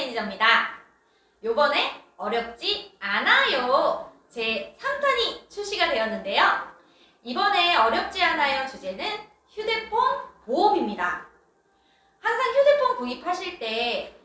매니저입니다. 요번에 어렵지 않아요 제 3탄이 출시가 되었는데요. 이번에 어렵지 않아요 주제는 휴대폰 보험입니다. 항상 휴대폰 구입하실 때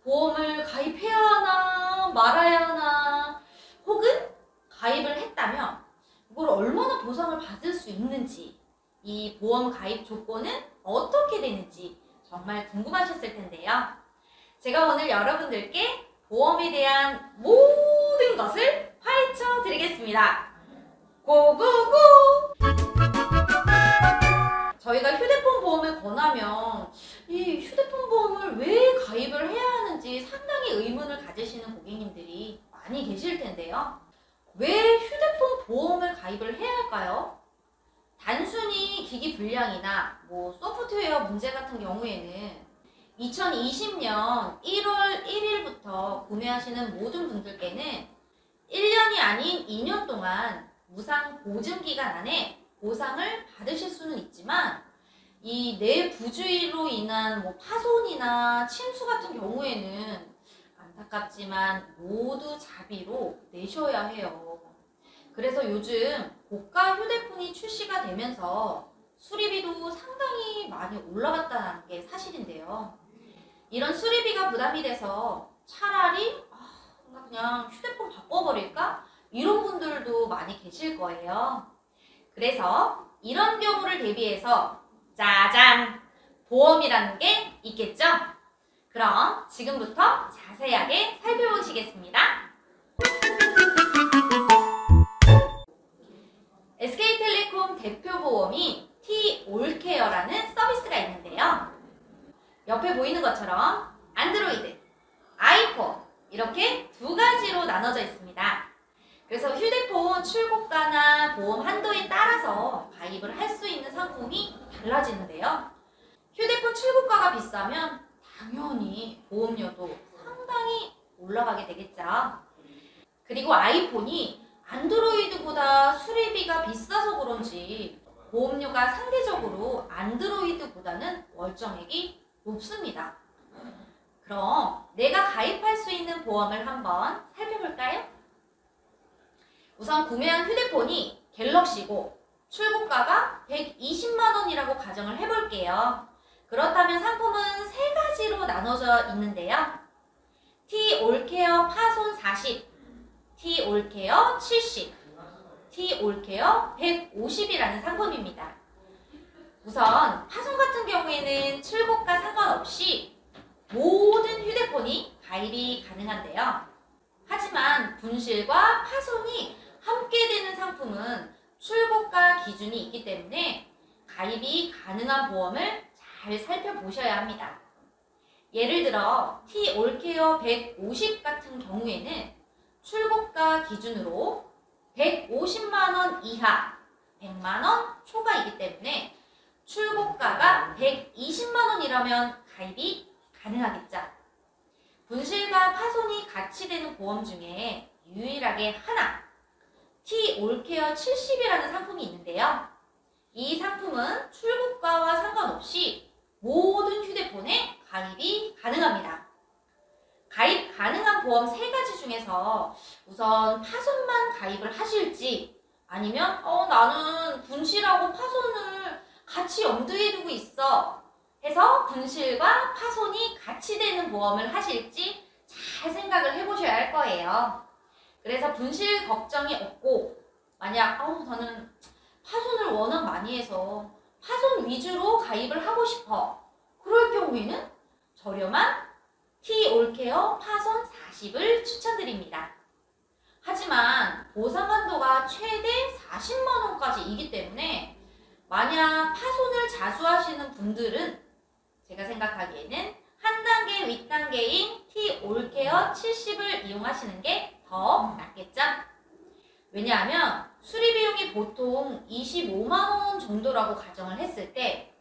보험을 가입해야 하나 말아야 하나, 혹은 가입을 했다면 이걸 얼마나 보상을 받을 수 있는지, 이 보험 가입 조건은 어떻게 되는지 정말 궁금하셨을 텐데요. 제가 오늘 여러분들께 보험에 대한 모든 것을 파헤쳐 드리겠습니다. 고고고! 저희가 휴대폰 보험을 권하면 이 휴대폰 보험을 왜 가입을 해야 하는지 상당히 의문을 가지시는 고객님들이 많이 계실 텐데요. 왜 휴대폰 보험을 가입을 해야 할까요? 단순히 기기 불량이나 소프트웨어 문제 같은 경우에는 2020년 1월 1일부터 구매하시는 모든 분들께는 1년이 아닌 2년 동안 무상 보증 기간 안에 보상을 받으실 수는 있지만, 이 내부주의로 인한 파손이나 침수 같은 경우에는 안타깝지만 모두 자비로 내셔야 해요. 그래서 요즘 고가 휴대폰이 출시가 되면서 수리비도 상당히 많이 올라갔다는 게 사실인데요. 이런 수리비가 부담이 돼서 차라리 그냥 휴대폰 바꿔버릴까? 이런 분들도 많이 계실 거예요. 그래서 이런 경우를 대비해서 짜잔! 보험이라는 게 있겠죠? 그럼 지금부터 자세하게 살펴보시겠습니다. SK텔레콤 대표 보험인 T-올케어라는 서비스가 있는데요. 옆에 보이는 것처럼 안드로이드, 아이폰 이렇게 두 가지로 나눠져 있습니다. 그래서 휴대폰 출고가나 보험 한도에 따라서 가입을 할 수 있는 상품이 달라지는데요. 휴대폰 출고가가 비싸면 당연히 보험료도 상당히 올라가게 되겠죠. 그리고 아이폰이 안드로이드보다 수리비가 비싸서 그런지 보험료가 상대적으로 안드로이드보다는 월정액이 높습니다. 그럼 내가 가입할 수 있는 보험을 한번 살펴볼까요? 우선 구매한 휴대폰이 갤럭시고 출고가가 120만원이라고 가정을 해볼게요. 그렇다면 상품은 세 가지로 나눠져 있는데요. T-올케어 파손 40, T-올케어 70, T-올케어 150이라는 상품입니다. 우선 파손 같은 경우에는 출고가 상관없이 모든 휴대폰이 가입이 가능한데요. 하지만 분실과 파손이 함께 되는 상품은 출고가 기준이 있기 때문에 가입이 가능한 보험을 잘 살펴보셔야 합니다. 예를 들어 T-올케어 150 같은 경우에는 출고가 기준으로 150만원 이하, 100만원 초과이기 때문에 출고가가 120만원이라면 가입이 가능하겠죠. 분실과 파손이 같이 되는 보험 중에 유일하게 하나, T-올케어 70이라는 상품이 있는데요. 이 상품은 출고가와 상관없이 모든 휴대폰에 가입이 가능합니다. 가입 가능한 보험 세 가지 중에서 우선 파손만 가입을 하실지, 아니면 나는 분실하고 파손을 같이 염두에 두고 있어 해서 분실과 파손이 같이 되는 보험을 하실지 잘 생각을 해보셔야 할 거예요. 그래서 분실 걱정이 없고, 만약 나는 파손을 워낙 많이 해서 파손 위주로 가입을 하고 싶어, 그럴 경우에는 저렴한 T-올케어 파손 40을 추천드립니다. 하지만 보상 한도가 최대 40만원까지이기 때문에 만약 파손을 자주 하시는 분들은 제가 생각하기에는 한 단계 윗단계인 T-올케어 70을 이용하시는 게 더 낫겠죠? 왜냐하면 수리 비용이 보통 25만원 정도라고 가정을 했을 때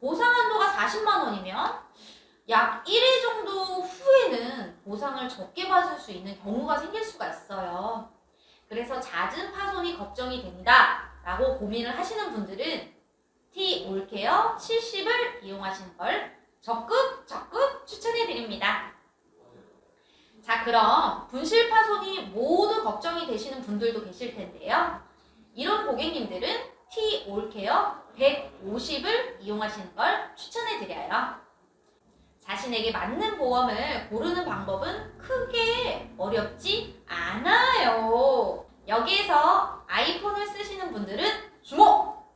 보상 한도가 40만원이면 약 1회 정도 후에는 보상을 적게 받을 수 있는 경우가 생길 수가 있어요. 그래서 잦은 파손이 걱정이 된다 라고 고민을 하시는 분들은 T-올케어 70을 이용하시는 걸 적극 추천해 드립니다. 자, 그럼 분실 파손이 모두 걱정이 되시는 분들도 계실 텐데요. 이런 고객님들은 T-올케어 150을 이용하시는 걸 추천해 드려요. 자신에게 맞는 보험을 고르는 방법은 크게 어렵지 않아요. 여기에서 아이폰을 쓰시는 분들은 주목!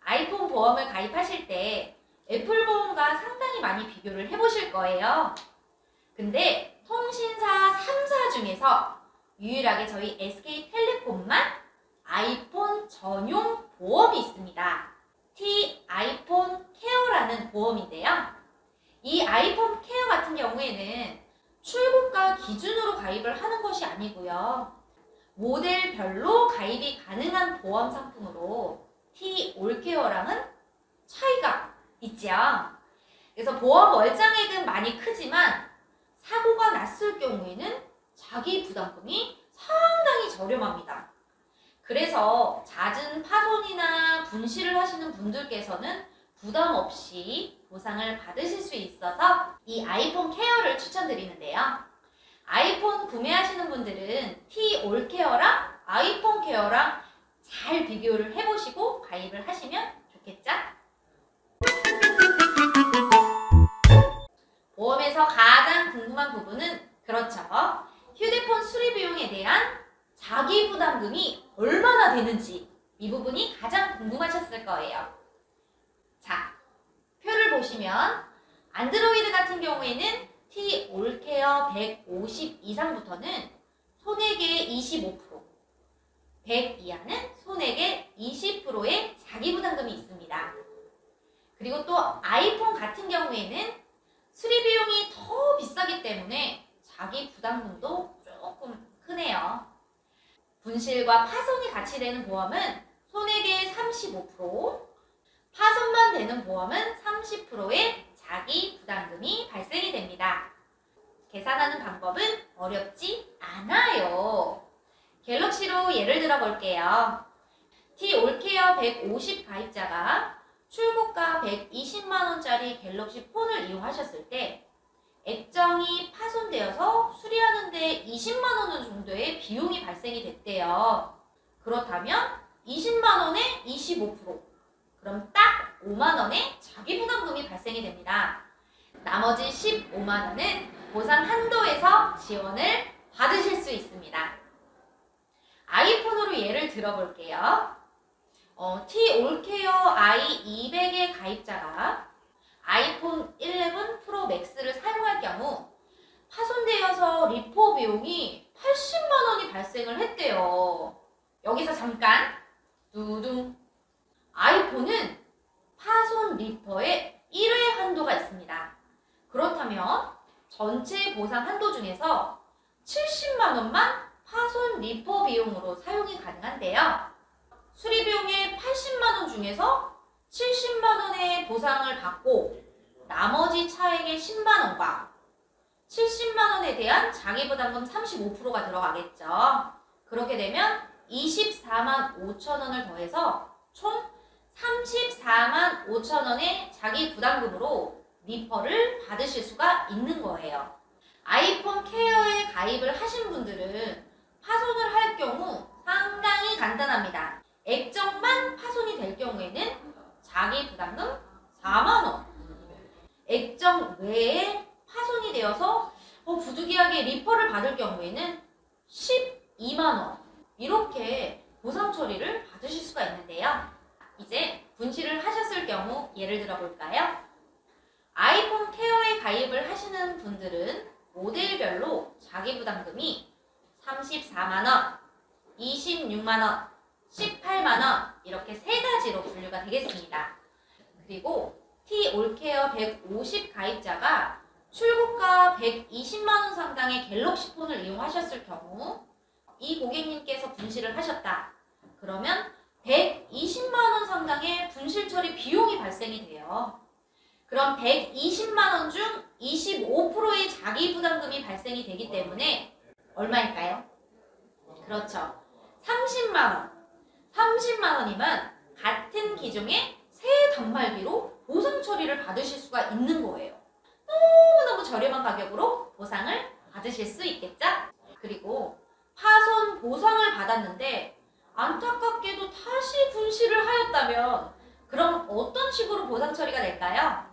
아이폰 보험을 가입하실 때 애플 보험과 상당히 많이 비교를 해보실 거예요. 근데 통신사 3사 중에서 유일하게 저희 SK텔레콤만 아이폰 전용 보험이 있습니다. T-아이폰 케어라는 보험인데요. 이 아이폰 케어 같은 경우에는 출고가 기준으로 가입을 하는 것이 아니고요. 모델별로 가입이 가능한 보험 상품으로 T-올케어랑은 차이가 있죠. 그래서 보험 월장액은 많이 크지만 사고가 났을 경우에는 자기 부담금이 상당히 저렴합니다. 그래서 잦은 파손이나 분실을 하시는 분들께서는 부담 없이 보상을 받으실 수 있어서 이 아이폰 케어를 추천드리는데요. 아이폰 구매하시는 분들은 T-올케어랑 아이폰 케어랑 잘 비교를 해보시고 가입을 하시면 좋겠죠? 보험에서 가장 궁금한 부분은 그렇죠. 휴대폰 수리 비용에 대한 자기 부담금이 얼마나 되는지 이 부분이 가장 궁금하셨을 거예요. 자, 표를 보시면 안드로이드 같은 경우에는 T-올케어 150 이상부터는 손해계 25%, 100 이하는 손해계 20%의 자기 부담금이 있습니다. 그리고 또 아이폰 같은 경우에는 수리 비용이 더 비싸기 때문에 자기 부담금도 조금 크네요. 분실과 파손이 같이 되는 보험은 손해계 35%, 파손만 되는 보험은 30%의 자기 부담금이 발생이 됩니다. 계산하는 방법은 어렵지 않아요. 갤럭시로 예를 들어 볼게요. T-올케어 150 가입자가 출고가 120만원짜리 갤럭시 폰을 이용하셨을 때 액정이 파손되어서 수리하는데 20만원 정도의 비용이 발생이 됐대요. 그렇다면 20만원에 25%, 그럼 딱 5만원의 자기 부담금이 발생이 됩니다. 나머지 15만원은 보상 한도에서 지원을 받으실 수 있습니다. 아이폰으로 예를 들어볼게요. T-올케어 i200의 가입자가 아이폰 11 프로 맥스를 사용할 경우 파손되어서 리포 비용이 80만원이 발생을 했대요. 여기서 잠깐 두둥, 아이폰은 파손 리퍼에 1회 한도가 있습니다. 그렇다면 전체 보상 한도 중에서 70만원만 파손 리퍼 비용으로 사용이 가능한데요. 수리 비용의 80만원 중에서 70만원의 보상을 받고 나머지 차액의 10만원과 70만원에 대한 자기부담금 35%가 들어가겠죠. 그렇게 되면 24만 5천원을 더해서 총 34만 5천원의 자기부담금으로 리퍼를 받으실 수가 있는 거예요. 아이폰 케어에 가입을 하신 분들은 파손을 할 경우 상당히 간단합니다. 액정만 파손이 될 경우에는 자기 부담금 4만원, 액정 외에 파손이 되어서 부득이하게 리퍼를 받을 경우에는 12만원, 이렇게 보상 처리를 받으실 수가 있는데요. 이제 분실을 하셨을 경우 예를 들어 볼까요? 아이폰 케어에 가입을 하시는 분들은 모델별로 자기 부담금이 34만원, 26만원, 18만원 이렇게 세 가지로 분류가 되겠습니다. 그리고 T-올케어 150 가입자가 출고가 120만원 상당의 갤럭시 폰을 이용하셨을 경우 이 고객님께서 분실을 하셨다. 그러면 120만원 상당의 분실 처리 비용이 발생이 돼요. 그럼 120만원 중 25%의 자기 부담금이 발생이 되기 때문에 얼마일까요? 그렇죠. 30만원. 30만원이면 같은 기종의 새 단말기로 보상 처리를 받으실 수가 있는 거예요. 저렴한 가격으로 보상을 받으실 수 있겠죠? 그리고 파손 보상을 받았는데 안타깝게도 다시 분실을 하였다면 그럼 어떤 식으로 보상 처리가 될까요?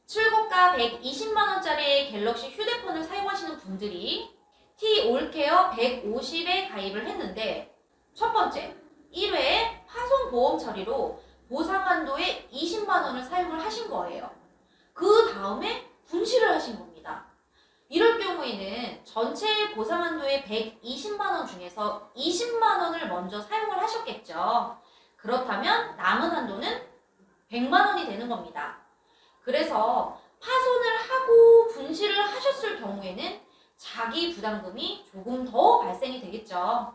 출고가 120만원짜리 갤럭시 휴대폰을 사용하시는 분들이 T-올케어 150에 가입을 했는데 첫 번째, 1회 파손 보험 처리로 보상 한도의 20만원을 사용을 하신 거예요. 그 다음에 분실을 하신 겁니다. 이럴 경우에는 전체 보상 한도의 120만원 중에서 20만원을 먼저 사용을 하셨겠죠. 그렇다면 남은 한도는 100만원이 되는 겁니다. 그래서 파손을 하고 분실을 하셨을 경우에는 자기 부담금이 조금 더 발생이 되겠죠.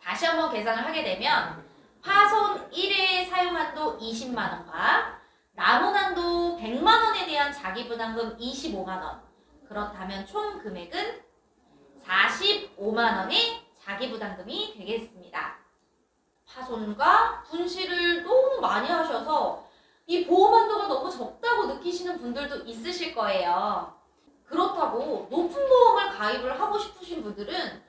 다시 한번 계산을 하게 되면 파손 1회 사용 한도 20만원과 남은 한도 100만원에 대한 자기 부담금 25만원. 그렇다면 총 금액은 45만원의 자기 부담금이 되겠습니다. 파손과 분실을 너무 많이 하셔서 이 보험 한도가 너무 적다고 느끼시는 분들도 있으실 거예요. 그렇다고 높은 보험을 가입을 하고 싶으신 분들은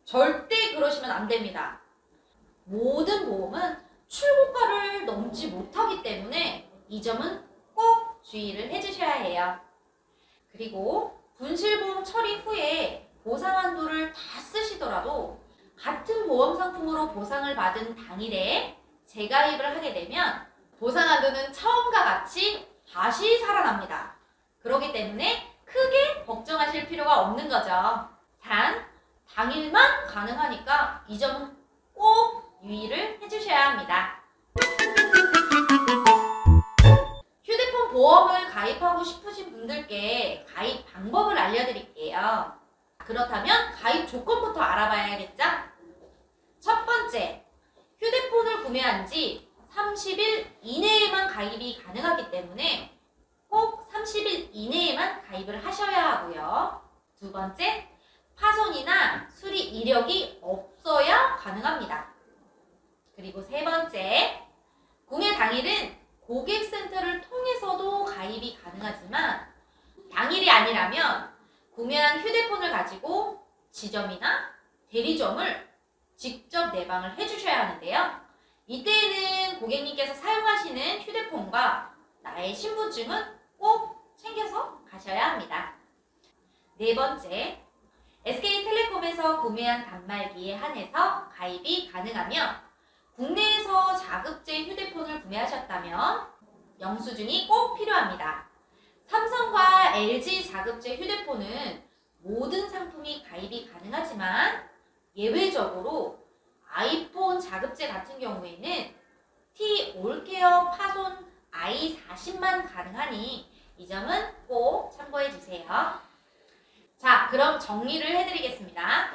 절대 그러시면 안 됩니다. 모든 보험은 출고가를 넘지 못하기 때문에 이 점은 꼭 주의를 해주셔야 해요. 그리고 분실보험 처리 후에 보상 한도를 다 쓰시더라도 같은 보험 상품으로 보상을 받은 당일에 재가입을 하게 되면 보상 한도는 처음과 같이 다시 살아납니다. 그렇기 때문에 크게 걱정하실 필요가 없는 거죠. 단, 당일만 가능하니까 이 점은 꼭 유의를 해주셔야 합니다. 휴대폰 보험을 가입하고 싶으신 분들께 가입 방법을 알려드릴게요. 그렇다면 가입 조건부터 알아봐야겠죠? 첫 번째, 휴대폰을 구매한 지 30일 이내에만 가입이 가능하기 때문에 꼭 30일 이내에만 가입을 하셔야 하고요. 두 번째, 파손이나 수리 이력이 없어야 가능합니다. 그리고 세 번째, 구매 당일은 고객센터를 통해서도 가입이 가능하지만 당일이 아니라면 구매한 휴대폰을 가지고 지점이나 대리점을 직접 내방을 해주셔야 하는데요. 이때에는 고객님께서 사용하시는 휴대폰과 나의 신분증은 꼭 챙겨서 가셔야 합니다. 네 번째, SK텔레콤에서 구매한 단말기에 한해서 가입이 가능하며 국내에서 자급제 휴대폰을 구매하셨다면 영수증이 꼭 필요합니다. 삼성과 LG 자급제 휴대폰은 모든 상품이 가입이 가능하지만 예외적으로 아이폰 자급제 같은 경우에는 T-올케어 파손 i40만 가능하니 이 점은 꼭 참고해 주세요. 자, 그럼 정리를 해드리겠습니다.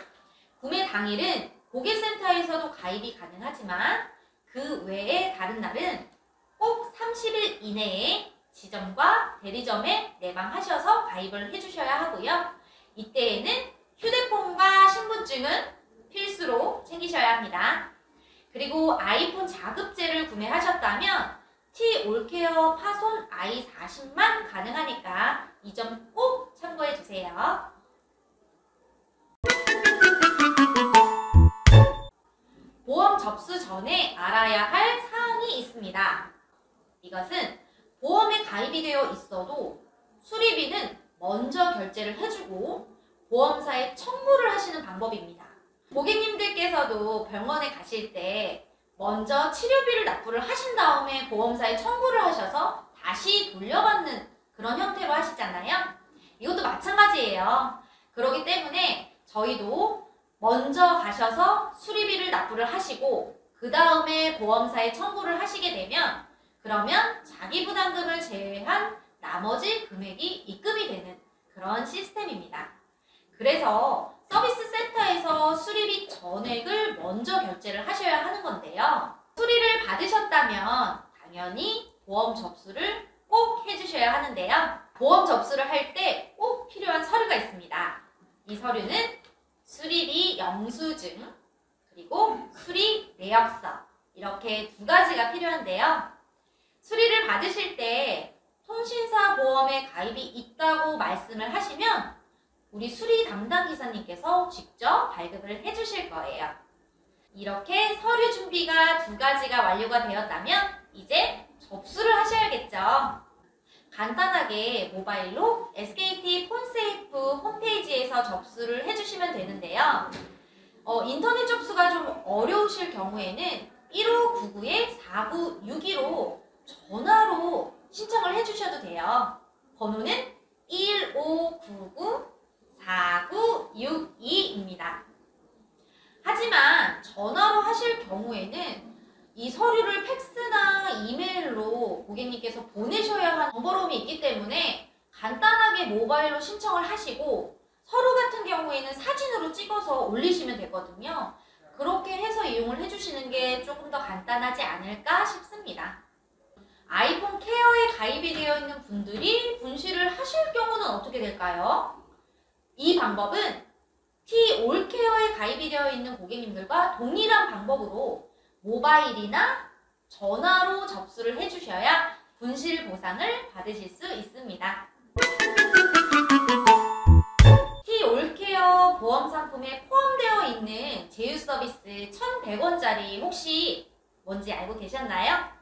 구매 당일은 고객센터에서도 가입이 가능하지만 그 외에 다른 날은 꼭 30일 이내에 지점과 대리점에 내방하셔서 가입을 해주셔야 하고요. 이때에는 휴대폰과 신분증은 필수로 챙기셔야 합니다. 그리고 아이폰 자급제를 구매하셨다면 T-올케어 파손 i40만 가능하니까 이 점 꼭 참고해 주세요. 보험 접수 전에 알아야 할 사항이 있습니다. 이것은 보험에 가입이 되어 있어도 수리비는 먼저 결제를 해주고 보험사에 청구를 하시는 방법입니다. 고객님들께서도 병원에 가실 때 먼저 치료비를 납부를 하신 다음에 보험사에 청구를 하셔서 다시 돌려받는 그런 형태로 하시잖아요. 이것도 마찬가지예요. 그렇기 때문에 저희도 먼저 가셔서 수리비를 납부를 하시고 그 다음에 보험사에 청구를 하시게 되면 그러면 자기 부담금을 제외한 나머지 금액이 입금이 되는 그런 시스템입니다. 그래서 서비스 센터에서 수리비 전액을 먼저 결제를 하셔야 하는 건데요. 수리를 받으셨다면 당연히 보험 접수를 꼭 해주셔야 하는데요. 보험 접수를 할 때 꼭 필요한 서류가 있습니다. 이 서류는 수리비 영수증 그리고 수리 내역서 이렇게 두 가지가 필요한데요. 수리를 받으실 때 통신사 보험에 가입이 있다고 말씀을 하시면 우리 수리 담당 기사님께서 직접 발급을 해주실 거예요. 이렇게 서류 준비가 2가지가 완료가 되었다면 이제 접수를 하셔야겠죠. 간단하게 모바일로 SKT 폰세이프 홈페이지에서 접수를 해주시면 되는데요. 인터넷 접수가 좀 어려우실 경우에는 1599-4962로 전화로 신청을 해주셔도 돼요. 번호는 1599-4962입니다. 하지만 전화로 하실 경우에는 이 서류를 팩스나 이메일로 고객님께서 보내셔야 하는 번거로움이 있기 때문에 간단하게 모바일로 신청을 하시고 서류 같은 경우에는 사진으로 찍어서 올리시면 되거든요. 그렇게 해서 이용을 해주시는 게 조금 더 간단하지 않을까 싶습니다. 아이폰 케어에 가입이 되어 있는 분들이 분실을 하실 경우는 어떻게 될까요? 이 방법은 T-올케어에 가입이 되어 있는 고객님들과 동일한 방법으로 모바일이나 전화로 접수를 해주셔야 분실 보상을 받으실 수 있습니다. T-올케어 보험 상품에 포함되어 있는 제휴 서비스 1,100원짜리 혹시 뭔지 알고 계셨나요?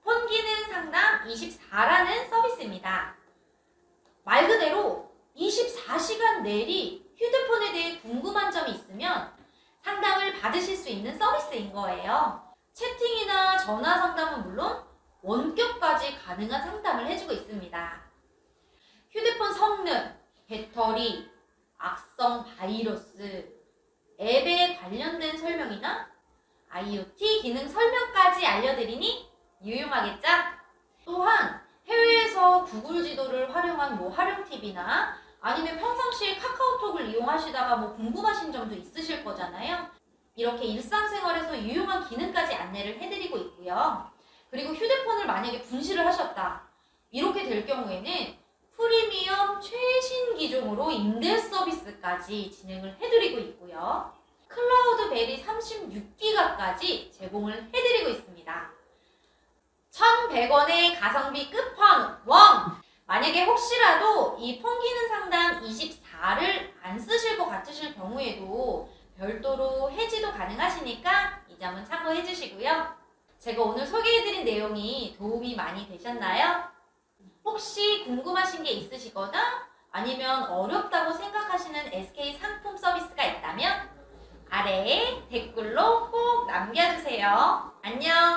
폰 기능 상담 24라는 서비스입니다. 말 그대로 24시간 내리 휴대폰에 대해 궁금한 점이 있으면 상담을 받으실 수 있는 서비스인 거예요. 채팅이나 전화 상담은 물론 원격까지 가능한 상담을 해주고 있습니다. 휴대폰 성능, 배터리, 악성 바이러스, 앱에 관련된 설명이나 IoT 기능 설명까지 알려드리니 유용하겠죠? 또한 해외에서 구글 지도를 활용한 활용 팁이나 아니면 평상시에 카카오톡을 이용하시다가 궁금하신 점도 있으실 거잖아요. 이렇게 일상생활에서 유용한 기능까지 안내를 해드리고 있고요. 그리고 휴대폰을 만약에 분실을 하셨다. 이렇게 될 경우에는 프리미엄 최신 기종으로 임대 서비스까지 진행을 해드리고 있고요. 클라우드베리 36기가까지 제공을 해드리고 있습니다. 1,100원의 가성비 끝판왕! 만약에 혹시라도 이 폰 기능 상담 24를 안 쓰실 것 같으실 경우에도 별도로 해지도 가능하시니까 이 점은 참고해 주시고요. 제가 오늘 소개해드린 내용이 도움이 많이 되셨나요? 혹시 궁금하신 게 있으시거나 아니면 어렵다고 생각하시는 SK 상품 서비스가 있다면 아래에 댓글로 꼭 남겨주세요. 안녕!